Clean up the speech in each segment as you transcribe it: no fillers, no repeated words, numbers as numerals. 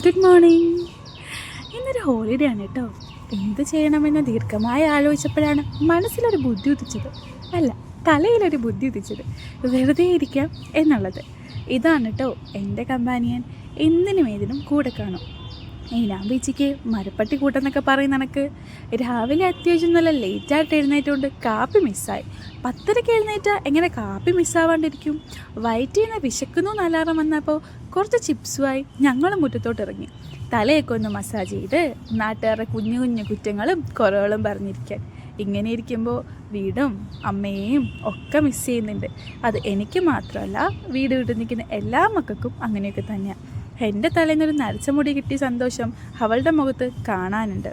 Good morning. ഇന്നൊരു holiday ആണ് കേട്ടോ. എന്ത് ചെയ്യണമെന്ന് ദീർഘമായി ആലോചിച്ചപ്പോഴാണ് മനസ്സിലൊരു ബുദ്ധി ഉദിച്ചത്. അല്ല, തലയിലൊരു ബുദ്ധി ഉദിച്ചത്. വെറുതെ ഇരിക്കാം എന്നുള്ളത്. ഇതാണ് കേട്ടോ എൻ്റെ കമ്പാനിയൻ. എന്തിനും ഏതിനും കൂടെ കാണും. ഞാൻ ബീച്ചിക്ക് മരപ്പട്ടി കൂട്ടെന്നൊക്കെ പറയുന്ന കണക്ക് രാവിലെ അത്യാവശ്യം നല്ല ലേറ്റായിട്ട് എഴുന്നേറ്റുകൊണ്ട് കാപ്പി മിസ്സായി. 10:30 എഴുന്നേറ്റാൽ എങ്ങനെ കാപ്പി മിസ്സാവാണ്ടിരിക്കും? വയറ്റിൽ നിന്ന് വിശക്കുന്നു എന്ന് അലാറം വന്നപ്പോൾ കുറച്ച് ചിപ്സുമായി ഞങ്ങൾ മുറ്റത്തോട്ട് ഇറങ്ങി. തലയൊക്കെ ഒന്ന് മസാജ് ചെയ്ത് നാട്ടുകാരുടെ കുഞ്ഞു കുഞ്ഞു കുറ്റങ്ങളും കുറവുകളും പറഞ്ഞിരിക്കാൻ. ഇങ്ങനെ ഇരിക്കുമ്പോൾ വീടും അമ്മയെയും ഒക്കെ മിസ് ചെയ്യുന്നുണ്ട്. അത് എനിക്ക് മാത്രമല്ല, വീട് വിട്ട് നിൽക്കുന്ന എല്ലാ മക്കൾക്കും അങ്ങനെയൊക്കെ തന്നെയാണ്. എൻ്റെ തലേന്നൊരു നരച്ച മുടി കിട്ടിയ സന്തോഷം അവളുടെ മുഖത്ത് കാണാനുണ്ട്.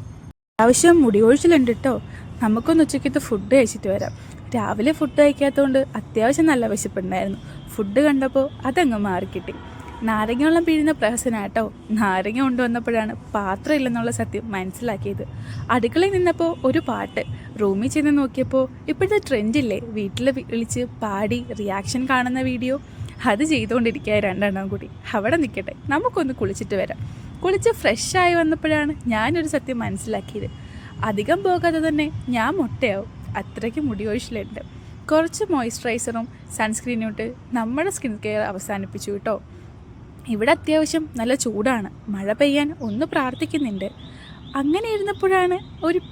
ആവശ്യം മുടി ഒഴിച്ചിലുണ്ട് കേട്ടോ. നമുക്കൊന്ന് ഉച്ചയ്ക്കത്ത് ഫുഡ് കഴിച്ചിട്ട് വരാം. രാവിലെ ഫുഡ് കഴിക്കാത്തതുകൊണ്ട് അത്യാവശ്യം നല്ല വിശപ്പുണ്ടായിരുന്നു. ഫുഡ് കണ്ടപ്പോൾ അതങ്ങ് മാറിക്കിട്ടി. നാരങ്ങ വെള്ളം പിഴിയുന്ന പ്രഹസനാട്ടോ. നാരങ്ങ കൊണ്ടുവന്നപ്പോഴാണ് പാത്രം ഇല്ലെന്നുള്ള സത്യം മനസ്സിലാക്കിയത്. അടുക്കളയിൽ നിന്നപ്പോൾ ഒരു പാട്ട്. റൂമിൽ ചെന്ന് നോക്കിയപ്പോൾ ഇപ്പോഴത്തെ ട്രെൻഡില്ലേ, വീട്ടിൽ വിളിച്ച് പാടി റിയാക്ഷൻ കാണുന്ന വീഡിയോ. അത് ചെയ്തുകൊണ്ടിരിക്കുക രണ്ടെണ്ണം കൂടി. അവിടെ നിൽക്കട്ടെ, നമുക്കൊന്ന് കുളിച്ചിട്ട് വരാം. കുളിച്ച് ഫ്രഷായി വന്നപ്പോഴാണ് ഞാനൊരു സത്യം മനസ്സിലാക്കിയത്. അധികം പോകാതെ തന്നെ ഞാൻ മുട്ടയാവും, അത്രയ്ക്ക് മുടിയൊഴിച്ചിലുണ്ട്. കുറച്ച് മോയ്സ്ചറൈസറും സൺസ്ക്രീനും ഇട്ട് നമ്മുടെ സ്കിൻ കെയർ അവസാനിപ്പിച്ചു കേട്ടോ. ഇവിടെ അത്യാവശ്യം നല്ല ചൂടാണ്. മഴ പെയ്യാൻ ഒന്ന് പ്രാർത്ഥിക്കുന്നുണ്ട്. അങ്ങനെ ഇരുന്നപ്പോഴാണ്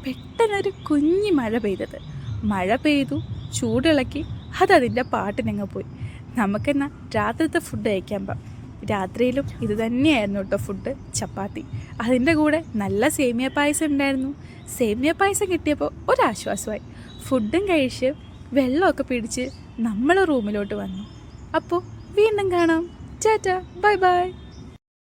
പെട്ടെന്നൊരു കുഞ്ഞി മഴ പെയ്തത്. മഴ പെയ്തു, ചൂടിളക്കി, അതതിൻ്റെ പാട്ടിനങ്ങ് പോയി. നമുക്കെന്നാൽ രാത്രിത്തെ ഫുഡ് കഴിക്കാൻ പോകാം. രാത്രിയിലും ഇത് തന്നെയായിരുന്നു കേട്ടോ ഫുഡ്, ചപ്പാത്തി. അതിൻ്റെ കൂടെ നല്ല സേമിയ പായസം ഉണ്ടായിരുന്നു. സേമിയ പായസം കിട്ടിയപ്പോൾ ഒരാശ്വാസമായി. ഫുഡും കഴിച്ച് വെള്ളമൊക്കെ പിടിച്ച് നമ്മൾ റൂമിലോട്ട് വന്നു. അപ്പോൾ വീണ്ടും കാണാം. Tata, bye bye.